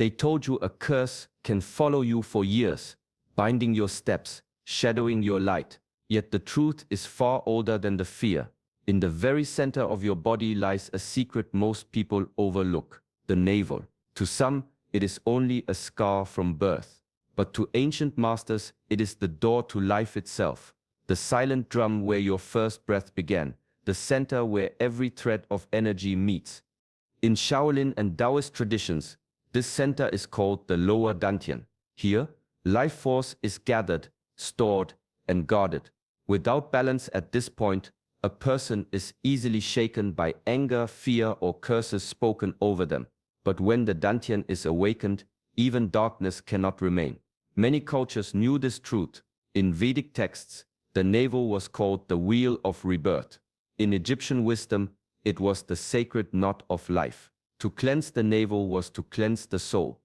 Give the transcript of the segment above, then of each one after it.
They told you a curse can follow you for years, binding your steps, shadowing your light. Yet the truth is far older than the fear. In the very center of your body lies a secret most people overlook, the navel. To some, it is only a scar from birth. But to ancient masters, it is the door to life itself, the silent drum where your first breath began, the center where every thread of energy meets. In Shaolin and Taoist traditions, this center is called the lower dantian. Here, life force is gathered, stored, and guarded. Without balance at this point, a person is easily shaken by anger, fear, or curses spoken over them. But when the dantian is awakened, even darkness cannot remain. Many cultures knew this truth. In Vedic texts, the navel was called the wheel of rebirth. In Egyptian wisdom, it was the sacred knot of life. To cleanse the navel was to cleanse the soul.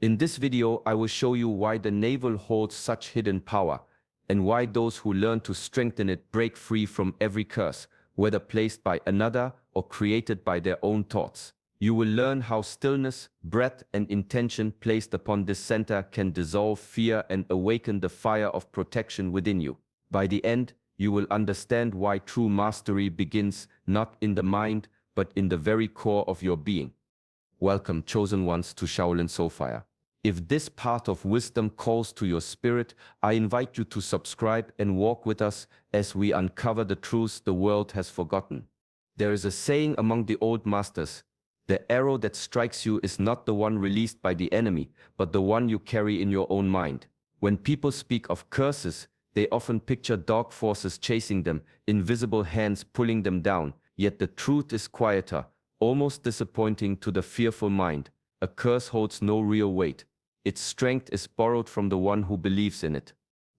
In this video, I will show you why the navel holds such hidden power, and why those who learn to strengthen it break free from every curse, whether placed by another or created by their own thoughts. You will learn how stillness, breath, and intention placed upon this center can dissolve fear and awaken the fire of protection within you. By the end, you will understand why true mastery begins not in the mind, but in the very core of your being. Welcome, chosen ones, to Shaolin Soulfire. If this path of wisdom calls to your spirit, I invite you to subscribe and walk with us as we uncover the truths the world has forgotten. There is a saying among the old masters: the arrow that strikes you is not the one released by the enemy, but the one you carry in your own mind. When people speak of curses, they often picture dark forces chasing them, invisible hands pulling them down. Yet the truth is quieter, almost disappointing to the fearful mind. A curse holds no real weight. Its strength is borrowed from the one who believes in it.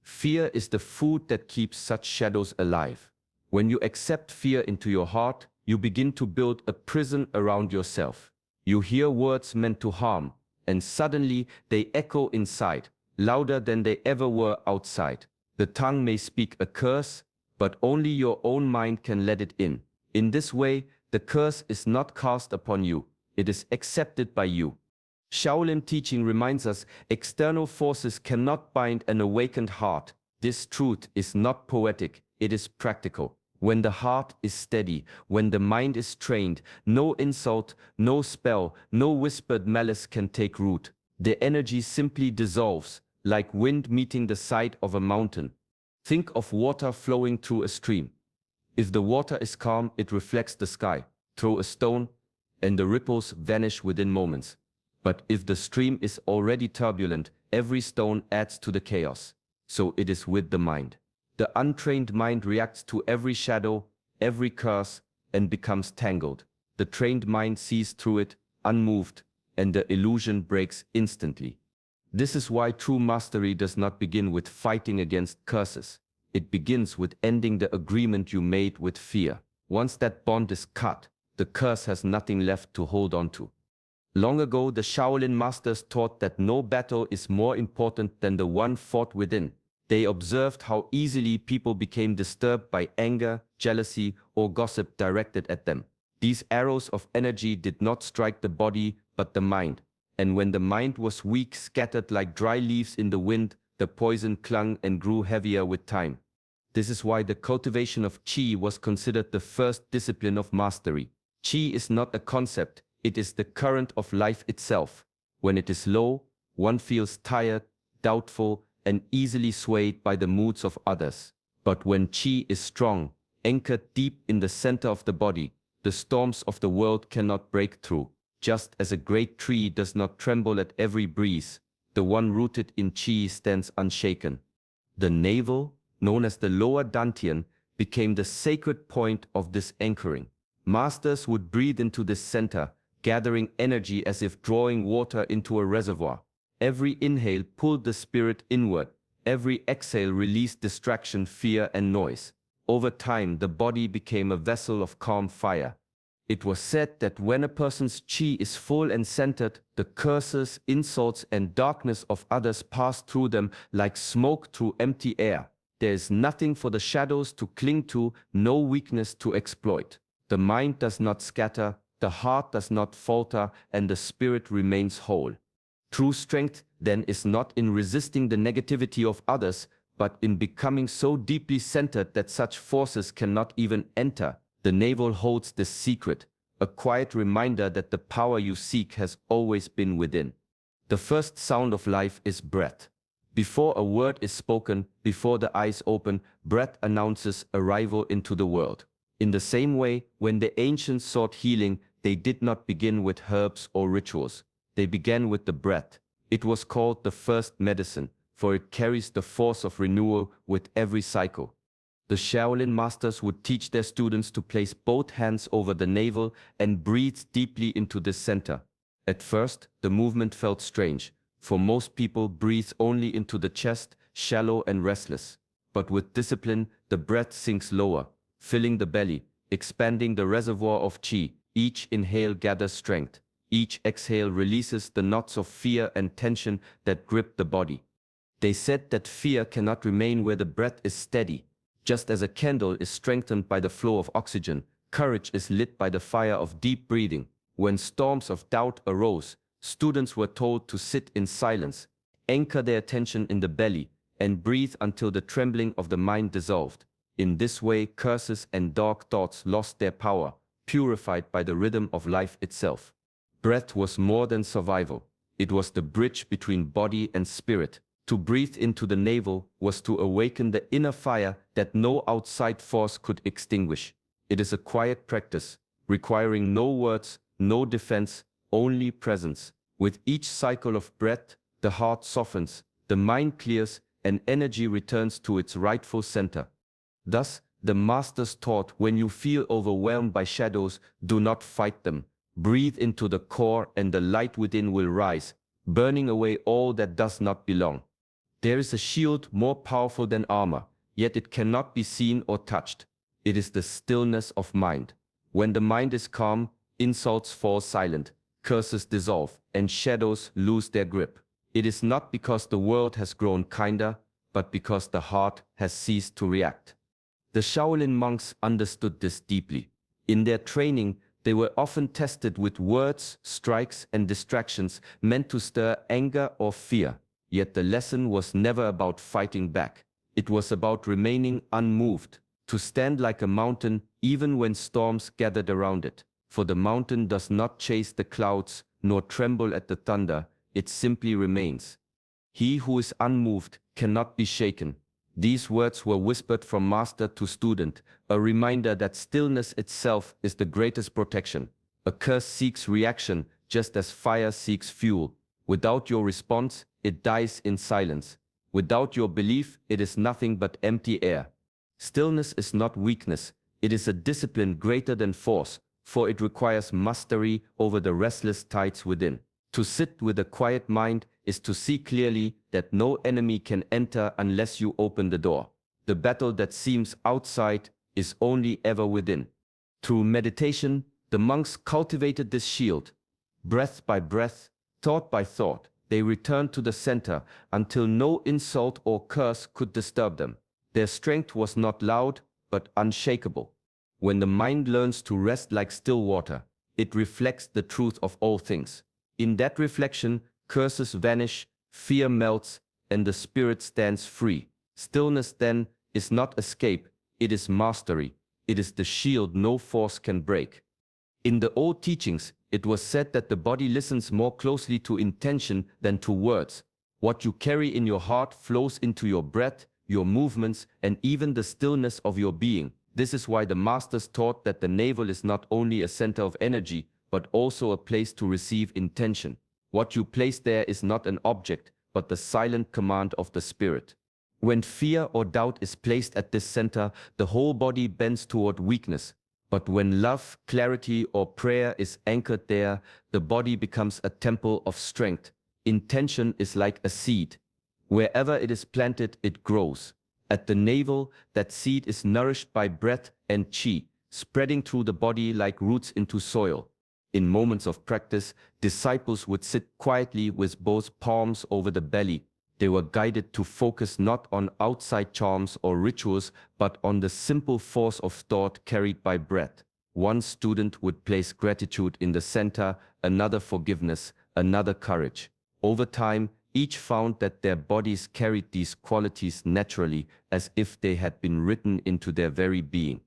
Fear is the food that keeps such shadows alive. When you accept fear into your heart, you begin to build a prison around yourself. You hear words meant to harm, and suddenly they echo inside, louder than they ever were outside. The tongue may speak a curse, but only your own mind can let it in. In this way, the curse is not cast upon you, it is accepted by you. Shaolin teaching reminds us external forces cannot bind an awakened heart. This truth is not poetic, it is practical. When the heart is steady, when the mind is trained, no insult, no spell, no whispered malice can take root. The energy simply dissolves, like wind meeting the side of a mountain. Think of water flowing through a stream. If the water is calm, it reflects the sky. Throw a stone, and the ripples vanish within moments. But if the stream is already turbulent, every stone adds to the chaos. So it is with the mind. The untrained mind reacts to every shadow, every curse, and becomes tangled. The trained mind sees through it, unmoved, and the illusion breaks instantly. This is why true mastery does not begin with fighting against curses. It begins with ending the agreement you made with fear. Once that bond is cut, the curse has nothing left to hold on to. Long ago, the Shaolin masters taught that no battle is more important than the one fought within. They observed how easily people became disturbed by anger, jealousy, or gossip directed at them. These arrows of energy did not strike the body, but the mind. And when the mind was weak, scattered like dry leaves in the wind, the poison clung and grew heavier with time. This is why the cultivation of Qi was considered the first discipline of mastery. Qi is not a concept, it is the current of life itself. When it is low, one feels tired, doubtful, and easily swayed by the moods of others. But when Qi is strong, anchored deep in the center of the body, the storms of the world cannot break through. Just as a great tree does not tremble at every breeze, the one rooted in Qi stands unshaken. The navel, known as the lower dantian, became the sacred point of this anchoring. Masters would breathe into this center, gathering energy as if drawing water into a reservoir. Every inhale pulled the spirit inward. Every exhale released distraction, fear, and noise. Over time, the body became a vessel of calm fire. It was said that when a person's Qi is full and centered, the curses, insults, and darkness of others pass through them like smoke through empty air. There is nothing for the shadows to cling to, no weakness to exploit. The mind does not scatter, the heart does not falter, and the spirit remains whole. True strength, then, is not in resisting the negativity of others, but in becoming so deeply centered that such forces cannot even enter. The navel holds this secret, a quiet reminder that the power you seek has always been within. The first sound of life is breath. Before a word is spoken, before the eyes open, breath announces arrival into the world. In the same way, when the ancients sought healing, they did not begin with herbs or rituals. They began with the breath. It was called the first medicine, for it carries the force of renewal with every cycle. The Shaolin masters would teach their students to place both hands over the navel and breathe deeply into the center. At first, the movement felt strange, for most people breathe only into the chest, shallow and restless. But with discipline, the breath sinks lower, filling the belly, expanding the reservoir of qi. Each inhale gathers strength. Each exhale releases the knots of fear and tension that grip the body. They said that fear cannot remain where the breath is steady. Just as a candle is strengthened by the flow of oxygen, courage is lit by the fire of deep breathing. When storms of doubt arose, students were told to sit in silence, anchor their attention in the belly, and breathe until the trembling of the mind dissolved. In this way, curses and dark thoughts lost their power, purified by the rhythm of life itself. Breath was more than survival. It was the bridge between body and spirit. To breathe into the navel was to awaken the inner fire that no outside force could extinguish. It is a quiet practice, requiring no words, no defense, only presence. With each cycle of breath, the heart softens, the mind clears, and energy returns to its rightful center. Thus, the masters taught, when you feel overwhelmed by shadows, do not fight them. Breathe into the core and the light within will rise, burning away all that does not belong. There is a shield more powerful than armor, yet it cannot be seen or touched. It is the stillness of mind. When the mind is calm, insults fall silent, curses dissolve, and shadows lose their grip. It is not because the world has grown kinder, but because the heart has ceased to react. The Shaolin monks understood this deeply. In their training, they were often tested with words, strikes, and distractions meant to stir anger or fear. Yet the lesson was never about fighting back. It was about remaining unmoved, to stand like a mountain even when storms gathered around it. For the mountain does not chase the clouds, nor tremble at the thunder, it simply remains. He who is unmoved cannot be shaken. These words were whispered from master to student, a reminder that stillness itself is the greatest protection. A curse seeks reaction just as fire seeks fuel. Without your response, it dies in silence. Without your belief, it is nothing but empty air. Stillness is not weakness, it is a discipline greater than force, for it requires mastery over the restless tides within. To sit with a quiet mind is to see clearly that no enemy can enter unless you open the door. The battle that seems outside is only ever within. Through meditation, the monks cultivated this shield. Breath by breath, thought by thought, they returned to the center until no insult or curse could disturb them. Their strength was not loud, but unshakable. When the mind learns to rest like still water, it reflects the truth of all things. In that reflection, curses vanish, fear melts, and the spirit stands free. Stillness, then, is not escape, it is mastery. It is the shield no force can break. In the old teachings, it was said that the body listens more closely to intention than to words. What you carry in your heart flows into your breath, your movements, and even the stillness of your being. This is why the masters taught that the navel is not only a center of energy, but also a place to receive intention. What you place there is not an object, but the silent command of the spirit. When fear or doubt is placed at this center, the whole body bends toward weakness. But when love, clarity, or prayer is anchored there, the body becomes a temple of strength. Intention is like a seed. Wherever it is planted, it grows. At the navel, that seed is nourished by breath and qi, spreading through the body like roots into soil. In moments of practice, disciples would sit quietly with both palms over the belly. They were guided to focus not on outside charms or rituals, but on the simple force of thought carried by breath. One student would place gratitude in the center, another forgiveness, another courage. Over time, each found that their bodies carried these qualities naturally, as if they had been written into their very being.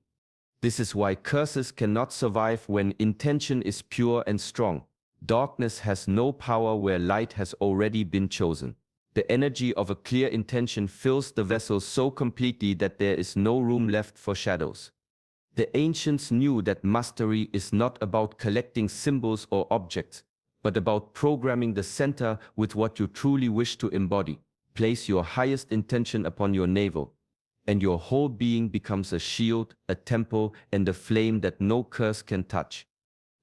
This is why curses cannot survive when intention is pure and strong. Darkness has no power where light has already been chosen. The energy of a clear intention fills the vessel so completely that there is no room left for shadows. The ancients knew that mastery is not about collecting symbols or objects, but about programming the center with what you truly wish to embody. Place your highest intention upon your navel, and your whole being becomes a shield, a temple, and a flame that no curse can touch.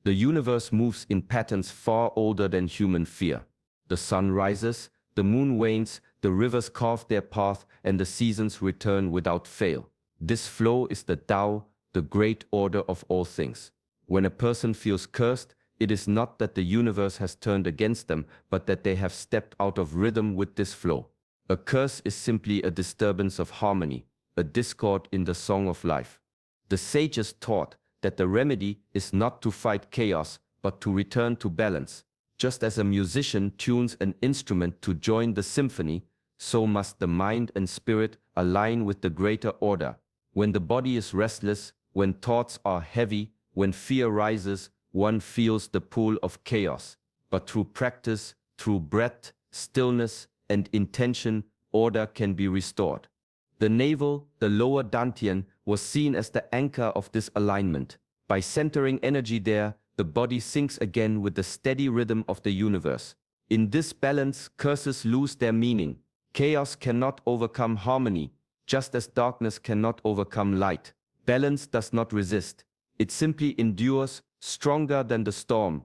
The universe moves in patterns far older than human fear. The sun rises, the moon wanes, the rivers carve their path, and the seasons return without fail. This flow is the Tao, the great order of all things. When a person feels cursed, it is not that the universe has turned against them, but that they have stepped out of rhythm with this flow. A curse is simply a disturbance of harmony, a discord in the song of life. The sages taught that the remedy is not to fight chaos, but to return to balance. Just as a musician tunes an instrument to join the symphony, so must the mind and spirit align with the greater order. When the body is restless, when thoughts are heavy, when fear rises, one feels the pull of chaos. But through practice, through breath, stillness, and intention, order can be restored. The navel, the lower dantian, was seen as the anchor of this alignment. By centering energy there, the body sinks again with the steady rhythm of the universe. In this balance, curses lose their meaning. Chaos cannot overcome harmony, just as darkness cannot overcome light. Balance does not resist. It simply endures, stronger than the storm.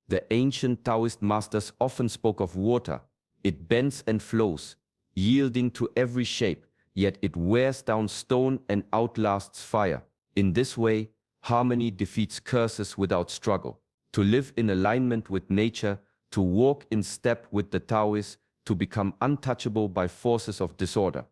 The ancient Taoist masters often spoke of water. It bends and flows, yielding to every shape, yet it wears down stone and outlasts fire. In this way, harmony defeats curses without struggle. To live in alignment with nature, to walk in step with the Tao is to become untouchable by forces of disorder.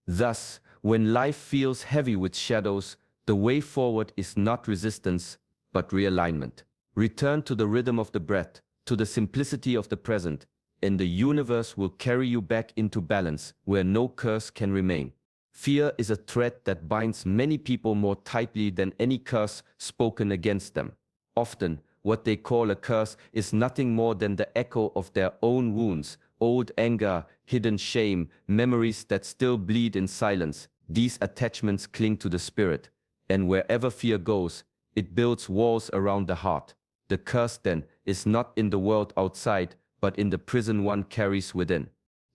Thus, when life feels heavy with shadows, the way forward is not resistance, but realignment. Return to the rhythm of the breath, to the simplicity of the present, and the universe will carry you back into balance, where no curse can remain. Fear is a thread that binds many people more tightly than any curse spoken against them. Often, what they call a curse is nothing more than the echo of their own wounds, old anger, hidden shame, memories that still bleed in silence. These attachments cling to the spirit, and wherever fear goes, it builds walls around the heart. The curse, then, is not in the world outside, but in the prison one carries within.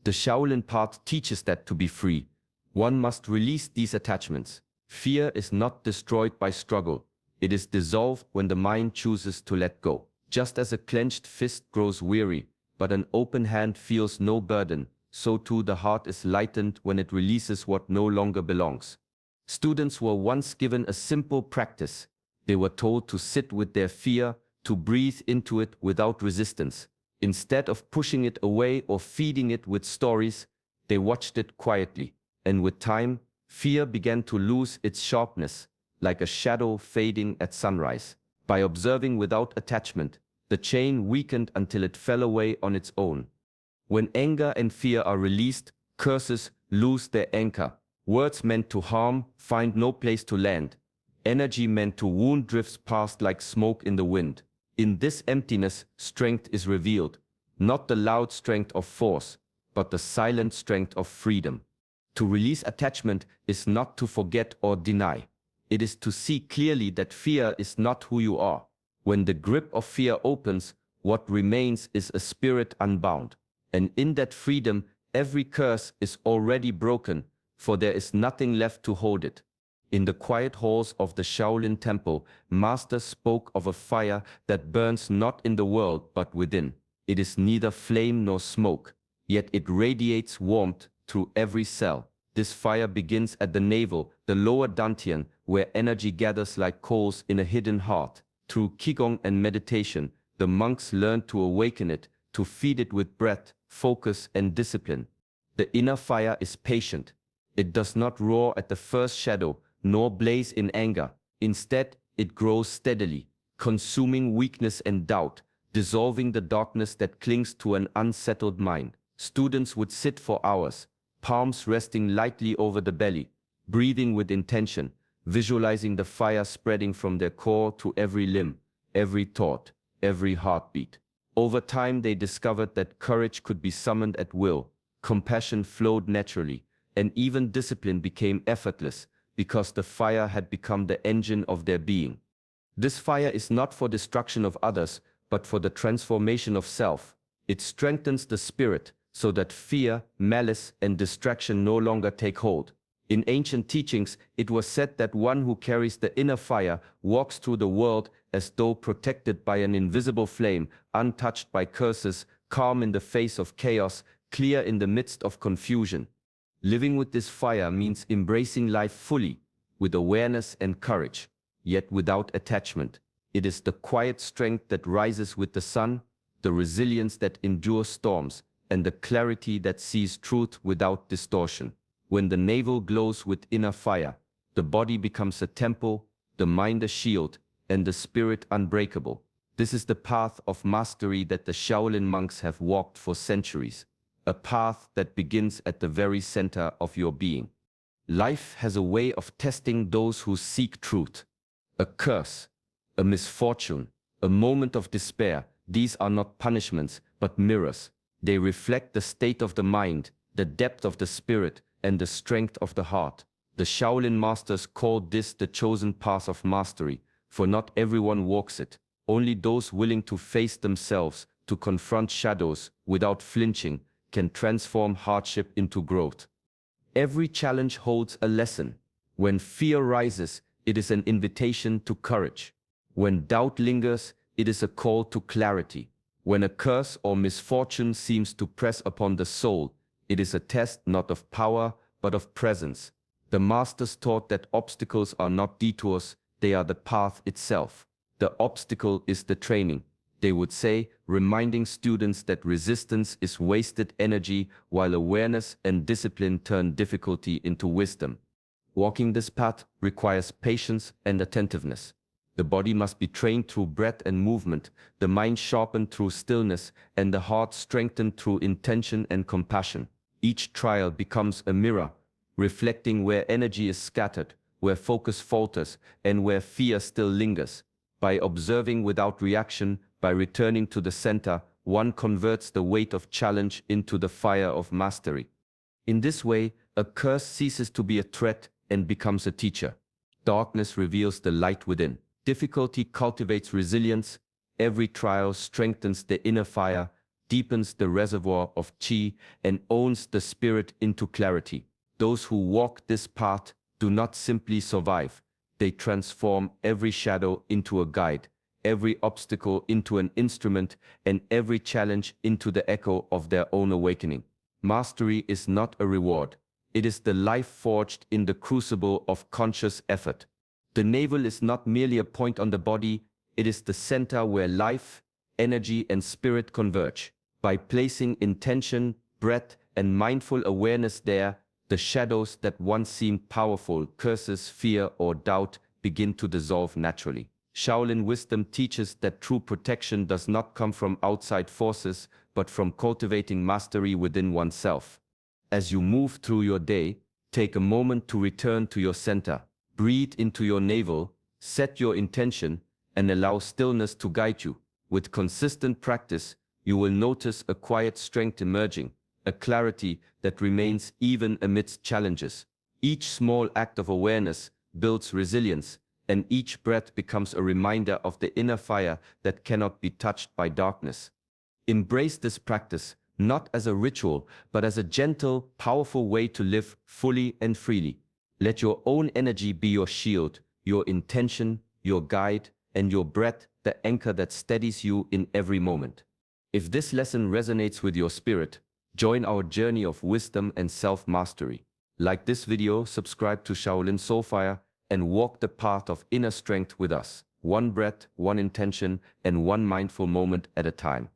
The Shaolin path teaches that to be free, one must release these attachments. Fear is not destroyed by struggle. It is dissolved when the mind chooses to let go. Just as a clenched fist grows weary, but an open hand feels no burden, so too the heart is lightened when it releases what no longer belongs. Students were once given a simple practice. They were told to sit with their fear, to breathe into it without resistance. Instead of pushing it away or feeding it with stories, they watched it quietly. And with time, fear began to lose its sharpness, like a shadow fading at sunrise. By observing without attachment, the chain weakened until it fell away on its own. When anger and fear are released, curses lose their anchor. Words meant to harm find no place to land. Energy meant to wound drifts past like smoke in the wind. In this emptiness, strength is revealed, not the loud strength of force, but the silent strength of freedom. To release attachment is not to forget or deny. It is to see clearly that fear is not who you are. When the grip of fear opens, what remains is a spirit unbound. And in that freedom, every curse is already broken, for there is nothing left to hold it. In the quiet halls of the Shaolin temple, masters spoke of a fire that burns not in the world but within. It is neither flame nor smoke, yet it radiates warmth through every cell. This fire begins at the navel, the lower dantian, where energy gathers like coals in a hidden heart. Through qigong and meditation, the monks learn to awaken it, to feed it with breath, focus, and discipline. The inner fire is patient. It does not roar at the first shadow, nor blaze in anger. Instead, it grows steadily, consuming weakness and doubt, dissolving the darkness that clings to an unsettled mind. Students would sit for hours, palms resting lightly over the belly, breathing with intention, visualizing the fire spreading from their core to every limb, every thought, every heartbeat. Over time, they discovered that courage could be summoned at will, compassion flowed naturally, and even discipline became effortless because the fire had become the engine of their being. This fire is not for destruction of others, but for the transformation of self. It strengthens the spirit so that fear, malice, and distraction no longer take hold. In ancient teachings, it was said that one who carries the inner fire walks through the world as though protected by an invisible flame, untouched by curses, calm in the face of chaos, clear in the midst of confusion. Living with this fire means embracing life fully, with awareness and courage, yet without attachment. It is the quiet strength that rises with the sun, the resilience that endures storms, and the clarity that sees truth without distortion. When the navel glows with inner fire, the body becomes a temple, the mind a shield, and the spirit unbreakable. This is the path of mastery that the Shaolin monks have walked for centuries, a path that begins at the very center of your being. Life has a way of testing those who seek truth. A curse, a misfortune, a moment of despair, these are not punishments, but mirrors. They reflect the state of the mind, the depth of the spirit, and the strength of the heart. The Shaolin masters called this the chosen path of mastery, for not everyone walks it. Only those willing to face themselves, to confront shadows without flinching, can transform hardship into growth. Every challenge holds a lesson. When fear rises, it is an invitation to courage. When doubt lingers, it is a call to clarity. When a curse or misfortune seems to press upon the soul, it is a test not of power, but of presence. The masters taught that obstacles are not detours, they are the path itself. The obstacle is the training, they would say, reminding students that resistance is wasted energy, while awareness and discipline turn difficulty into wisdom. Walking this path requires patience and attentiveness. The body must be trained through breath and movement, the mind sharpened through stillness, and the heart strengthened through intention and compassion. Each trial becomes a mirror, reflecting where energy is scattered, where focus falters, and where fear still lingers. By observing without reaction, by returning to the center, one converts the weight of challenge into the fire of mastery. In this way, a curse ceases to be a threat and becomes a teacher. Darkness reveals the light within. Difficulty cultivates resilience. Every trial strengthens the inner fire, deepens the reservoir of qi, and owns the spirit into clarity. Those who walk this path do not simply survive. They transform every shadow into a guide, every obstacle into an instrument, and every challenge into the echo of their own awakening. Mastery is not a reward. It is the life forged in the crucible of conscious effort. The navel is not merely a point on the body, it is the center where life, energy, and spirit converge. By placing intention, breath, and mindful awareness there, the shadows that once seemed powerful, curses, fear, or doubt, begin to dissolve naturally. Shaolin wisdom teaches that true protection does not come from outside forces, but from cultivating mastery within oneself. As you move through your day, take a moment to return to your center. Breathe into your navel, set your intention, and allow stillness to guide you. With consistent practice, you will notice a quiet strength emerging, a clarity that remains even amidst challenges. Each small act of awareness builds resilience, and each breath becomes a reminder of the inner fire that cannot be touched by darkness. Embrace this practice, not as a ritual, but as a gentle, powerful way to live fully and freely. Let your own energy be your shield, your intention, your guide, and your breath the anchor that steadies you in every moment. If this lesson resonates with your spirit, join our journey of wisdom and self-mastery. Like this video, subscribe to Shaolin Soulfire, and walk the path of inner strength with us, one breath, one intention, and one mindful moment at a time.